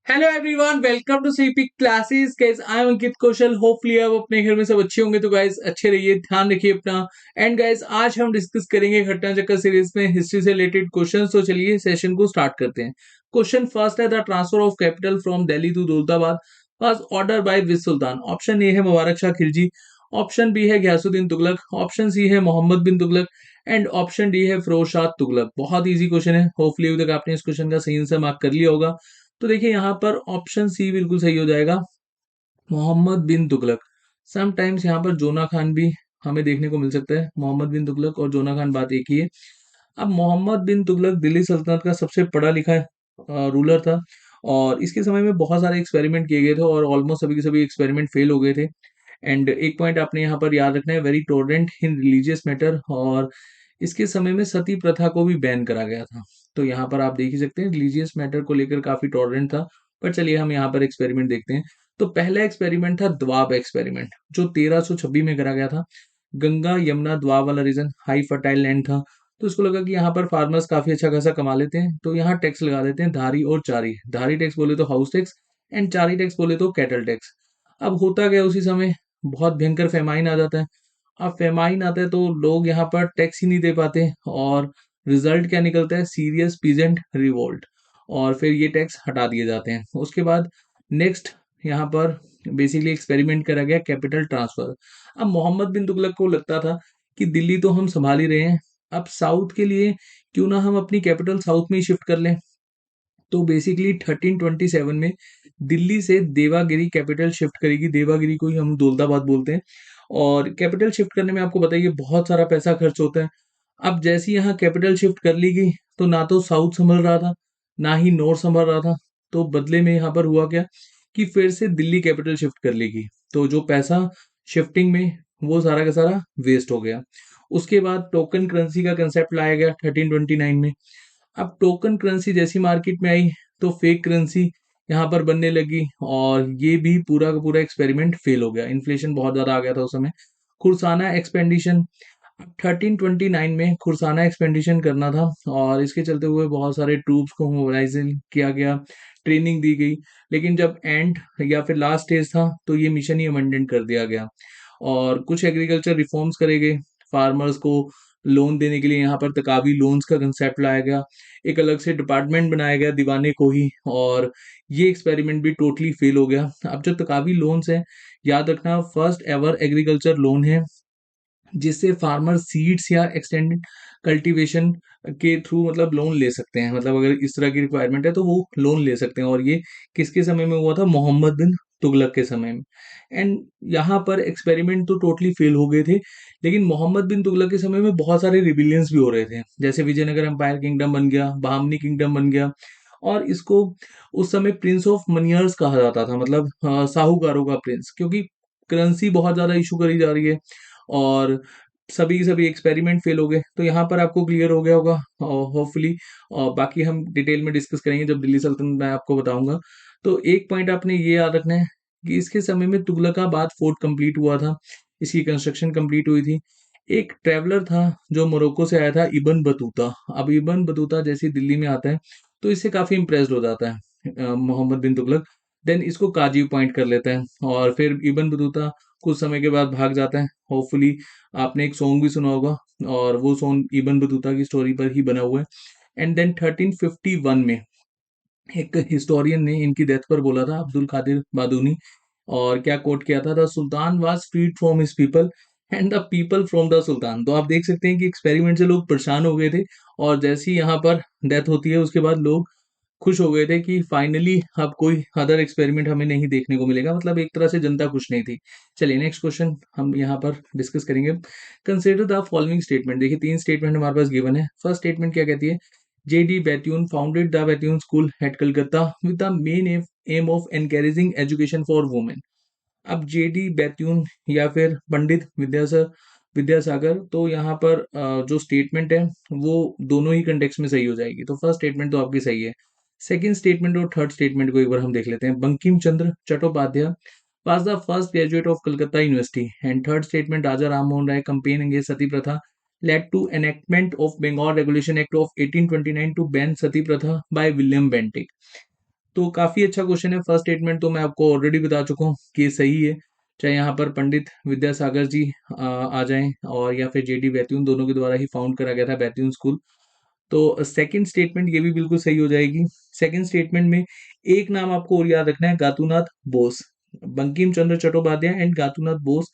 Hello everyone, welcome to CP classes. Guys, I am Ankit Kaushal. Hopefully आप अपने घर में सब अच्छे होंगे। तो गाइस, अच्छे रहिए, ध्यान रखिए अपना। एंड गाइस, आज हम डिस्कस करेंगे घटना चक्कर सीरीज में हिस्ट्री से रिलेटेड क्वेश्चंस। तो चलिए सेशन को स्टार्ट करते हैं। क्वेश्चन फर्स्ट है, the transfer of capital from Delhi to Daulatabad was order by which sultan. Option A है मुबारक शाह खिलजी, ऑप्शन बी है गयासुद्दीन तुगलक, ऑप्शन सी है Muhammad bin Tughlaq and option D है फिरोज शाह तुगलक। बहुत इजी क्वेश्चन है। होपफुली अभी तक आपने इस क्वेश्चन का सही आंसर मार्क कर लिया होगा। तो देखिए यहाँ पर ऑप्शन सी बिल्कुल सही हो जाएगा, मोहम्मद बिन तुगलक। समटाइम्स यहाँ पर जोना खान भी हमें देखने को मिल सकता है। मोहम्मद बिन तुगलक और जोना खान बात एक ही है। अब मोहम्मद बिन तुगलक दिल्ली सल्तनत का सबसे पढ़ा लिखा रूलर था और इसके समय में बहुत सारे एक्सपेरिमेंट किए गए थे और ऑलमोस्ट सभी के सभी एक्सपेरिमेंट फेल हो गए थे। एंड एक पॉइंट आपने यहाँ पर याद रखना है, वेरी टॉलरेंट इन रिलीजियस मैटर। और इसके समय में सती प्रथा को भी बैन करा गया था। तो यहाँ पर आप देख ही सकते हैं, रिलीजियस मैटर को लेकर काफी टॉलरेंट था। पर चलिए हम यहाँ पर एक्सपेरिमेंट देखते हैं। तो पहला एक्सपेरिमेंट था द्वाब एक्सपेरिमेंट, जो 1326 में करा गया था। गंगा यमुना द्वाब वाला रीजन हाई फर्टाइल लैंड था। तो उसको लगा कि यहाँ पर फार्मर्स काफी अच्छा खासा कमा लेते हैं, तो यहाँ टैक्स लगा देते हैं धारी और चारी। धारी टैक्स बोले तो house tax and Chari tax बोले तो कैटल टैक्स। अब होता गया उसी समय बहुत भयंकर फेमाइन आ जाता है। अब फेमाइन आता है तो लोग यहाँ पर टैक्स ही नहीं दे पाते और रिजल्ट क्या निकलता है, सीरियस पीजेंट रिवोल्ट। और फिर ये टैक्स हटा दिए जाते हैं। उसके बाद नेक्स्ट यहाँ पर बेसिकली एक्सपेरिमेंट करा गया कैपिटल ट्रांसफर। अब मोहम्मद बिन तुगलक को लगता था कि दिल्ली तो हम संभाल ही रहे हैं, अब साउथ के लिए क्यों ना हम अपनी कैपिटल साउथ में ही शिफ्ट कर लें। तो बेसिकली 1327 में दिल्ली से देवागिरी कैपिटल शिफ्ट करेगी। देवागिरी को ही हम दौलताबाद बोलते हैं। और कैपिटल शिफ्ट करने में आपको बताइए बहुत सारा पैसा खर्च होता है। अब जैसी यहाँ कैपिटल शिफ्ट कर ली गई तो ना तो साउथ संभल रहा था, ना ही नॉर्थ संभल रहा था। तो बदले में यहाँ पर हुआ क्या कि फिर से दिल्ली कैपिटल शिफ्ट कर ली गई। तो जो पैसा शिफ्टिंग में, वो सारा का सारा वेस्ट हो गया। उसके बाद टोकन करेंसी का कंसेप्ट लाया गया 1329 में। अब टोकन करेंसी जैसी मार्केट में आई तो फेक करेंसी यहाँ पर बनने लगी और ये भी पूरा का पूरा एक्सपेरिमेंट फेल हो गया। इन्फ्लेशन बहुत ज्यादा आ गया था उस समय। खुरसाना एक्सपेंडिशन, 1329 में खुरसाना एक्सपेंडिशन करना था और इसके चलते हुए बहुत सारे ट्रूप्स को मोबिलाइज किया गया, ट्रेनिंग दी गई। लेकिन जब एंड या फिर लास्ट स्टेज था तो ये मिशन ही अमेंडेड कर दिया गया और कुछ एग्रीकल्चर रिफॉर्म्स करे गए। फार्मर्स को लोन देने के लिए यहाँ पर तकावी लोन्स का कंसेप्ट लाया गया। एक अलग से डिपार्टमेंट बनाया गया दीवाने को ही। और ये एक्सपेरिमेंट भी टोटली फेल हो गया। अब जो तकावी लोन्स हैं, याद रखना फर्स्ट एवर एग्रीकल्चर लोन है जिससे फार्मर सीड्स या एक्सटेंडेड कल्टीवेशन के थ्रू मतलब लोन ले सकते हैं। मतलब अगर इस तरह की रिक्वायरमेंट है तो वो लोन ले सकते हैं। और ये किसके समय में हुआ था, मोहम्मद बिन तुगलक के समय में। एंड यहाँ पर एक्सपेरिमेंट तो टोटली फेल हो गए थे, लेकिन मोहम्मद बिन तुगलक के समय में बहुत सारे रिबिलियंस भी हो रहे थे। जैसे विजयनगर एम्पायर किंगडम बन गया, बहामनी किंगडम बन गया। और इसको उस समय प्रिंस ऑफ मनियर्स कहा जाता था, मतलब साहूकारों का प्रिंस, क्योंकि करेंसी बहुत ज्यादा इशू करी जा रही है और सभी के सभी एक्सपेरिमेंट फेल हो गए। तो यहाँ पर आपको क्लियर हो गया होगा होपफुली। और बाकी हम डिटेल में डिस्कस करेंगे जब दिल्ली सल्तनत मैं आपको बताऊंगा। तो एक पॉइंट आपने ये याद रखना है कि इसके समय में तुगलकाबाद फोर्ट कंप्लीट हुआ था, इसकी कंस्ट्रक्शन कंप्लीट हुई थी। एक ट्रेवलर था जो मोरक्को से आया था, इबन बतूता। अब इबन बतूता जैसे ही दिल्ली में आता है तो इससे काफी इम्प्रेस्ड हो जाता है मोहम्मद बिन तुगलक। देन इसको काजी पॉइंट कर लेता है और फिर इबन बतूता कुछ समय के बाद भाग जाता है। होपफुली आपने एक सॉन्ग भी सुना होगा और वो सॉन्ग इबन बतूता की स्टोरी पर ही बना हुआ है। एंड देन 1351 में एक हिस्टोरियन ने इनकी डेथ पर बोला था, अब्दुल कादिर बादूनी। और क्या कोट किया था, the sultan was freed from his people and the people from the sultan. तो आप देख सकते हैं कि एक्सपेरिमेंट से लोग परेशान हो गए थे और जैसे ही यहाँ पर डेथ होती है उसके बाद लोग खुश हो गए थे कि फाइनली अब कोई अदर एक्सपेरिमेंट हमें नहीं देखने को मिलेगा। मतलब एक तरह से जनता खुश नहीं थी। चलिए नेक्स्ट क्वेश्चन हम यहाँ पर डिस्कस करेंगे। Consider the following statement. देखिए तीन स्टेटमेंट हमारे पास गिवन है। फर्स्ट स्टेटमेंट क्या कहती है, J.D. Bethune founded the Bethune School at Calcutta with the main aim of encouraging education for women। अब J.D. Bethune या फिर पंडित विद्यासागर, तो यहाँ पर जो स्टेटमेंट है वो दोनों ही कंटेक्स्ट में सही हो जाएगी। तो फर्स्ट स्टेटमेंट तो आपकी सही है। सेकंड स्टेटमेंट और थर्ड स्टेटमेंट को एक बार हम देख लेते हैं। Bankim Chandra Chattopadhyay was the first graduate of Calcutta University and third statement, Raja Ram Mohan Rai campaign against Sati Pratha led to enactment of Bengal Regulation Act of 1829 to ban Sati Pratha by William Bentinck। तो काफी अच्छा question है। First statement तो मैं आपको already बता चुका हूँ कि सही है, चाहे यहाँ पर पंडित विद्यासागर जी आ जाएं और या फिर जेडी बैतून, दोनों के द्वारा ही फाउंड करा गया था बैतून स्कूल। तो सेकंड स्टेटमेंट ये भी बिल्कुल सही हो जाएगी। सेकंड स्टेटमेंट में एक नाम आपको और याद रखना है, Jadunath Bose. Bankim Chandra Chattopadhyay and Jadunath Bose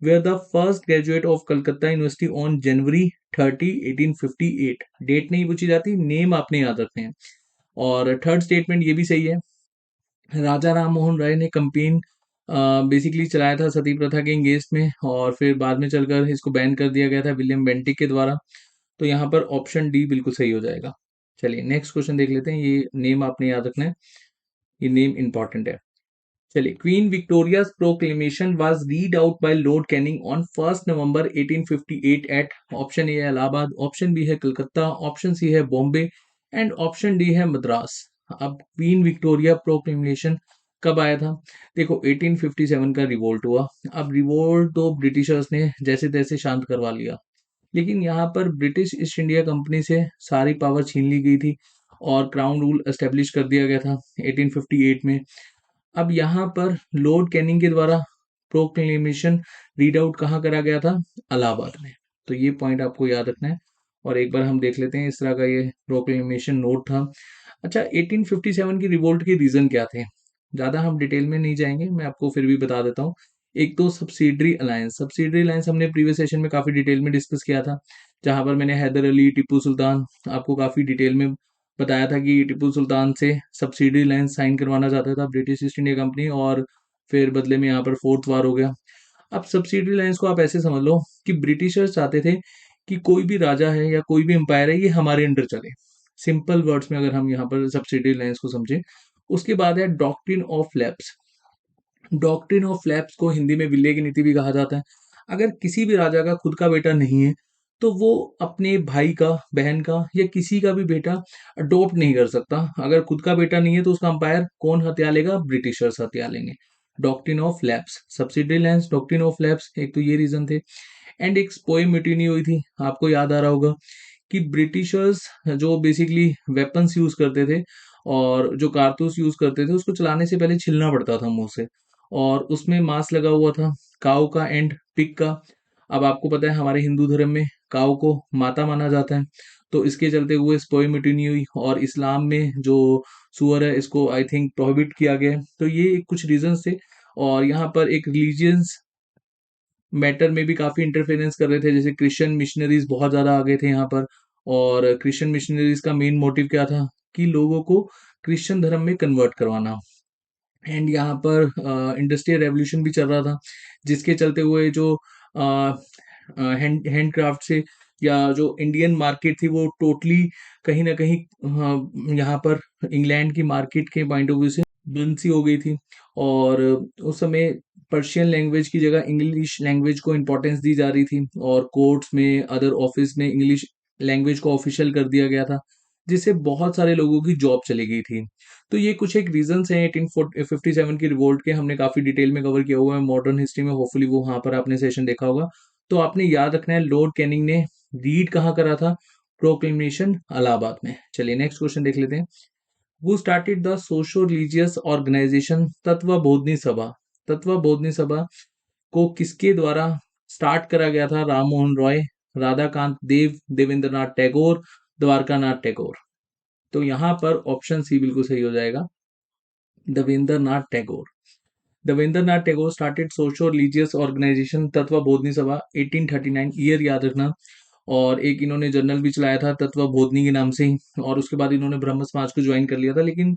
were the first graduate of Calcutta university on January 30 1858। Date नहीं पूछी जाती, नेम आपने याद रखने हैं। और थर्ड स्टेटमेंट ये भी सही है, राजा राम मोहन राय ने कंपेन बेसिकली चलाया था सती प्रथा के अगेंस्ट में, और फिर बाद में चलकर इसको बैन कर दिया गया था विलियम बेंटिक के द्वारा। तो यहाँ पर ऑप्शन डी बिल्कुल सही हो जाएगा। चलिए नेक्स्ट क्वेश्चन देख लेते हैं, ये नेम आपने याद रखना है, ये नेम इंपॉर्टेंट है। चलिए, queen Victoria's proclamation was read out by lord Canning on 1 November 1858 at, option A है इलाहाबाद, ऑप्शन बी है कलकत्ता, ऑप्शन सी है बॉम्बे एंड ऑप्शन डी है मद्रास। अब क्वीन विक्टोरिया प्रोक्लेमेशन कब आया था? देखो 1857 का रिवोल्ट हुआ। अब रिवोल्ट तो ब्रिटिशर्स ने जैसे तैसे शांत करवा लिया, लेकिन यहाँ पर ब्रिटिश ईस्ट इंडिया कंपनी से सारी पावर छीन ली गई थी और क्राउन रूल एस्टेब्लिश कर दिया गया था 1858 में। अब यहाँ पर लॉर्ड कैनिंग के द्वारा प्रोक्लेमेशन रीड आउट कहाँ करा गया था? इलाहाबाद में। तो ये पॉइंट आपको याद रखना है। और एक बार हम देख लेते हैं इस तरह का ये प्रोक्लेमेशन नोट था। अच्छा, 1857 की रिवोल्ट के रीजन क्या थे? ज्यादा हम डिटेल में नहीं जाएंगे, मैं आपको फिर भी बता देता हूँ। एक तो सब्सिडरी अलायंस हमने प्रीवियस सेशन में काफी डिटेल में डिस्कस किया था, जहां पर मैंने हैदर अली, टिप्पू सुल्तान आपको काफी डिटेल में बताया था कि टिप्पू सुल्तान से सब्सिडी लाइन साइन करवाना चाहता था ब्रिटिश ईस्ट इंडिया कंपनी, और फिर बदले में यहाँ पर फोर्थ वार हो गया। अब सब्सिडी लाइन्स को आप ऐसे समझ लो कि ब्रिटिशर्स चाहते थे कि कोई भी राजा है या कोई भी एम्पायर है ये हमारे अंडर चले। सिंपल वर्ड्स में अगर हम यहाँ पर सब्सिडी लाइन्स को समझें। उसके बाद है doctrine of lapse. Doctrine of lapse को हिंदी में विले की नीति भी कहा जाता है। अगर किसी भी राजा का खुद का बेटा नहीं है तो वो अपने भाई का, बहन का या किसी का भी बेटा अडॉप्ट नहीं कर सकता। अगर खुद का बेटा नहीं है तो उसका अंपायर कौन हत्या लेगा? ब्रिटिशर्स हत्या लेंगे। Doctrine of lapse, subsidy lands, doctrine of lapse, एक तो ये रीजन थे। एंड एक स्पोई म्यूटिनी हुई थी, आपको याद आ रहा होगा कि ब्रिटिशर्स जो बेसिकली वेपन्स यूज करते थे और जो कारतूस यूज करते थे उसको चलाने से पहले छिलना पड़ता था मुंह से, और उसमें मांस लगा हुआ था काऊ का एंड पिग का। अब आपको पता है हमारे हिंदू धर्म में काऊ को माता माना जाता है, तो इसके चलते हुए स्पोई म्यूटिनी हुई। और इस्लाम में जो सुअर है इसको आई थिंक प्रोहिबिट किया गया है। तो ये कुछ रीजंस थे। और यहाँ पर एक रिलीजियंस मैटर में भी काफी इंटरफेरेंस कर रहे थे, जैसे क्रिश्चियन मिशनरीज बहुत ज्यादा आ गए थे यहाँ पर। और क्रिश्चियन मिशनरीज का मेन मोटिव क्या था? कि लोगों को क्रिश्चियन धर्म में कन्वर्ट करवाना। एंड यहाँ पर इंडस्ट्रियल रेवोल्यूशन भी चल रहा था, जिसके चलते हुए जो हैंडक्राफ्ट से या जो इंडियन मार्केट थी वो टोटली कहीं ना कहीं यहाँ पर इंग्लैंड की मार्केट के पॉइंट ऑफ व्यू से बंद सी हो गई थी। और उस समय पर्शियन लैंग्वेज की जगह इंग्लिश लैंग्वेज को इम्पोर्टेंस दी जा रही थी, और कोर्ट्स में, अदर ऑफिस में इंग्लिश लैंग्वेज को ऑफिशियल कर दिया गया था, जिससे बहुत सारे लोगों की जॉब चली गई थी। तो ये कुछ एक रीजंस हैं 1857 की रिवोल्ट के, हमने काफी डिटेल में कवर किया हुआ है मॉडर्न हिस्ट्री में, होपफुली वो वहां पर आपने सेशन देखा होगा। तो आपने याद रखना है लॉर्ड कैनिंग ने रीड कहाँ करा था? प्रोक्लेमेशन इलाहाबाद में। चलिए नेक्स्ट क्वेश्चन देख लेते हैं। Who started the socio religious organisation Tattvabodhini Sabha? Tattvabodhini सभा को किसके द्वारा स्टार्ट करा गया था? राम मोहन रॉय, राधाकांत देव, देवेंद्रनाथ टैगोर, द्वारकानाथ टैगोर। तो यहाँ पर ऑप्शन सी बिल्कुल सही हो जाएगा, Devendranath Tagore. Devendranath Tagore started socio religious organisation Tattvabodhini Sabha 1839, year याद रखना। और एक इन्होंने जर्नल भी चलाया था तत्वबोधनी के नाम से ही, और उसके बाद इन्होंने ब्रह्म समाज को ज्वाइन कर लिया था। लेकिन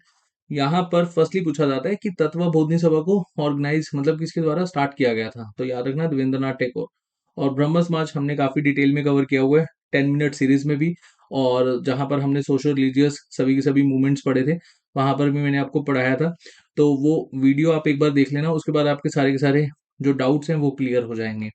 यहाँ पर फर्स्टली पूछा जाता है कि तत्वबोधनी सभा को ऑर्गेनाइज मतलब किसके द्वारा स्टार्ट किया गया था? तो याद रखना देवेंद्रनाथ टैगोर। और ब्रह्म समाज हमने काफी डिटेल में कवर किया हुआ है 10 मिनट सीरीज में भी, और जहां पर हमने सोशल रिलीजियस सभी के सभी मूवमेंट्स पढ़े थे वहां पर भी मैंने आपको पढ़ाया था। तो वो वीडियो आप एक बार देख लेना, उसके बाद आपके सारे के सारे जो डाउट्स हैं वो क्लियर हो जाएंगे।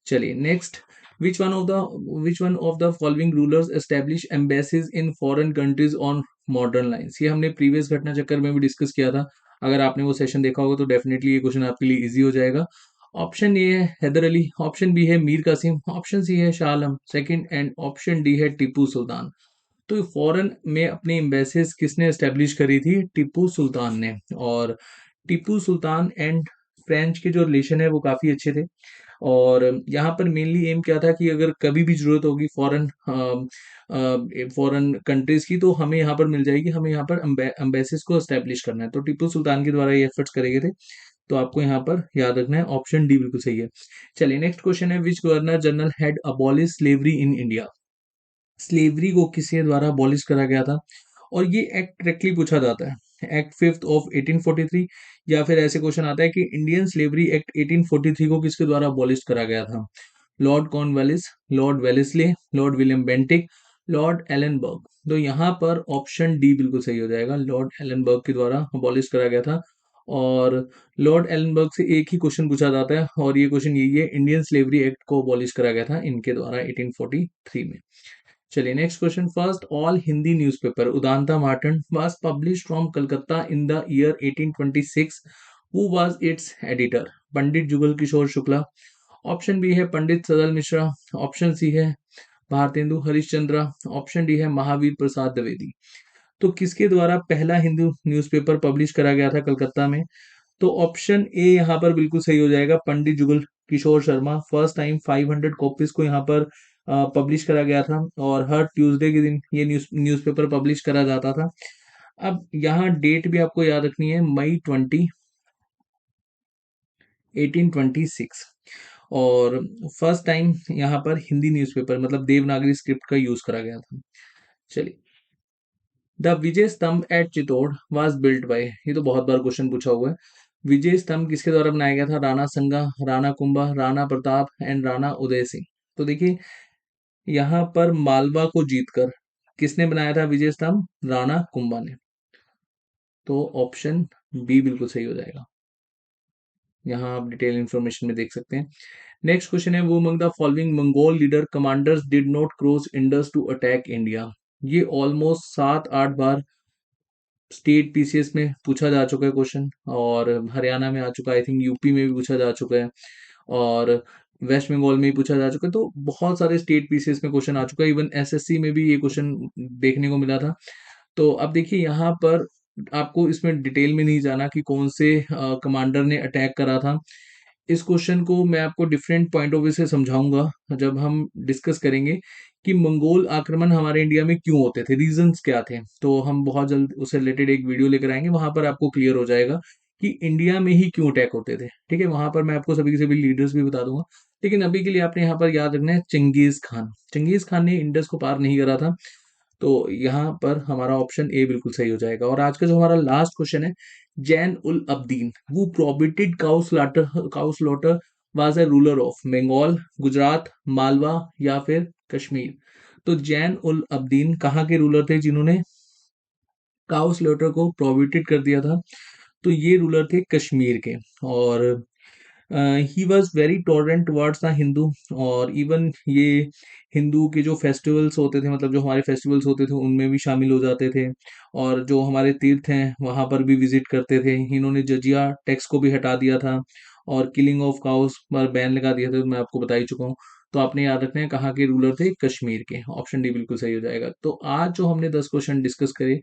चलिए next, which one of the which one of the following rulers established embassies in foreign countries on modern lines? ये हमने प्रीवियस घटना चक्कर में भी डिस्कस किया था। अगर आपने वो सेशन देखा होगा तो डेफिनेटली ये क्वेश्चन आपके लिए इजी हो जाएगा। ऑप्शन ए है हैदर अली, ऑप्शन बी है मीर कासिम, ऑप्शन सी है Shah Alam second, and option D है टीपू सुल्तान। तो फॉरेन में अपनी एम्बेसीज किसने एस्टेब्लिश करी थी? टीपू सुल्तान ने। और टीपू सुल्तान एंड फ्रेंच के जो रिलेशन है वो काफ़ी अच्छे थे। और यहाँ पर मेनली एम क्या था कि अगर कभी भी ज़रूरत होगी फॉरेन कंट्रीज़ की, तो हमें यहाँ पर मिल जाएगी, हमें यहाँ पर एम्बेसीज को एस्टेब्लिश करना है। तो टीपू सुल्तान के द्वारा ये एफर्ट्स करे गए थे। तो आपको यहाँ पर याद रखना है, ऑप्शन डी बिल्कुल सही है। चलिए नेक्स्ट क्वेश्चन है, which governor general had abolish slavery in India? Slavery को किसके द्वारा अबॉलिश करा गया था? और ये एक्ट डायरेक्टली पूछा जाता है, एक्ट 5 ऑफ 1843, या फिर ऐसे क्वेश्चन आता है कि इंडियन स्लेवरी एक्ट 1843 को किसके द्वारा अबॉलिश करा गया था? Lord Cornwallis, Lord Wellesley, Lord William Bentinck, Lord Ellenborough. तो यहाँ पर ऑप्शन डी बिल्कुल सही हो जाएगा, लॉर्ड एलनबर्ग के द्वारा अबॉलिश करा गया था। और लॉर्ड एलनबर्ग से एक ही क्वेश्चन पूछा जाता है, और ये क्वेश्चन यही है, इंडियन स्लेवरी एक्ट को अबॉलिश करा गया था इनके द्वारा 1843 में। चलिए next question, first all Hindi newspaper Udant Martand was published from Calcutta in the year 1826, who was its editor? Pandit Jugal Kishore Shukla, option B है पंडित सदल मिश्रा, ऑप्शन सी है भारतेंदु हरिश्चंद्र, ऑप्शन डी है महावीर प्रसाद द्विवेदी। तो किसके द्वारा पहला हिंदू न्यूज़पेपर पब्लिश करा गया था कलकत्ता में? तो ऑप्शन ए यहाँ पर बिल्कुल सही हो जाएगा, पंडित Jugal Kishore Sharma. First time 500 copies को यहाँ पर पब्लिश करा गया था, और हर ट्यूसडे के दिन ये न्यूज़पेपर पब्लिश करा जाता था। अब यहाँ डेट भी आपको याद रखनी है, मई 20 1826। और फर्स्ट टाइम यहाँ पर हिंदी न्यूज़पेपर मतलब देवनागरी स्क्रिप्ट का यूज करा गया था। चलिए, the Vijay Stambh at Chittor was built by, ये तो बहुत बार क्वेश्चन पूछा हुआ है। विजय स्तंभ किसके द्वारा बनाया गया था? राणा संगा, राणा कुंभा, राणा प्रताप एंड राणा उदय सिंह। तो देखिए, यहाँ पर मालवा को जीतकर किसने बनाया था विजय स्तंभ? राणा कुंभा ने। तो ऑप्शन बी बिल्कुल सही हो जाएगा। यहाँ आप डिटेल इंफॉर्मेशन में देख सकते हैं। नेक्स्ट क्वेश्चन है, वो among the following Mongol leader commanders did not cross Indus to attack India? ये ऑलमोस्ट 7-8 बार स्टेट पीसीएस में पूछा जा चुका है क्वेश्चन, और हरियाणा में आ चुका है, आई थिंक यूपी में भी पूछा जा चुका है, और वेस्ट बंगाल में भी पूछा जा चुका है। तो बहुत सारे स्टेट पीसीएस में क्वेश्चन आ चुका है, इवन एसएससी में भी ये क्वेश्चन देखने को मिला था। तो अब देखिए, यहाँ पर आपको इसमें डिटेल में नहीं जाना कि कौन से कमांडर ने अटैक करा था। इस क्वेश्चन को मैं आपको डिफरेंट पॉइंट ऑफ व्यू से समझाऊंगा जब हम डिस्कस करेंगे कि मंगोल आक्रमण हमारे इंडिया में क्यों होते थे, रीजंस क्या थे। तो हम बहुत जल्द उससे रिलेटेड एक वीडियो लेकर आएंगे, वहां पर आपको क्लियर हो जाएगा कि इंडिया में ही क्यों अटैक होते थे। ठीक है, वहां पर मैं आपको सभी के सभी लीडर्स भी बता दूंगा। लेकिन अभी के लिए आपने यहाँ पर याद रखना है, चंगेज खान। चंगेज खान ने इंडस को पार नहीं करा था। तो यहाँ पर हमारा ऑप्शन ए बिल्कुल सही हो जाएगा। और आज का जो हमारा लास्ट क्वेश्चन है, Zain ul Abidin who prohibited cow slaughter was a ruler of Bengal, Gujarat, Malwa या फिर कश्मीर? तो जैन उल अब्दीन कहाँ के रूलर थे जिन्होंने काउ स्लॉटर को प्रोहिबिटेड कर दिया था? तो ये रूलर थे कश्मीर के। और he was very tolerant towards the Hindu. और इवन ये हिंदू के जो फेस्टिवल्स होते थे, मतलब जो हमारे फेस्टिवल्स होते थे, उनमें भी शामिल हो जाते थे, और जो हमारे तीर्थ हैं वहां पर भी विजिट करते थे। इन्होंने जजिया टैक्स को भी हटा दिया था, और किलिंग ऑफ काउस पर बैन लगा दिया था, तो मैं आपको बता ही चुका हूँ। तो आपने याद रखना है कहाँ के रूलर थे, कश्मीर के। ऑप्शन डी बिल्कुल सही हो जाएगा। तो आज जो हमने 10 क्वेश्चन डिस्कस करे,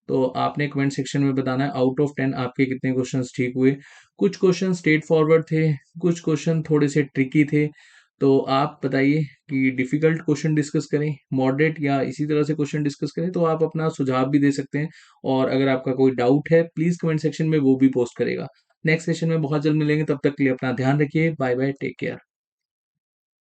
तो आपने कमेंट सेक्शन में बताना है आउट ऑफ 10 आपके कितने क्वेश्चंस ठीक हुए। कुछ क्वेश्चन स्ट्रेट फॉरवर्ड थे, कुछ क्वेश्चन थोड़े से ट्रिकी थे। तो आप बताइए कि डिफिकल्ट क्वेश्चन डिस्कस करें, मॉडरेट, या इसी तरह से क्वेश्चन डिस्कस करें? तो आप अपना सुझाव भी दे सकते हैं, और अगर आपका कोई डाउट है प्लीज कमेंट सेक्शन में वो भी पोस्ट करेगा। नेक्स्ट सेशन में बहुत जल्द मिलेंगे, तब तक के लिए अपना ध्यान रखिए। Bye bye, take care.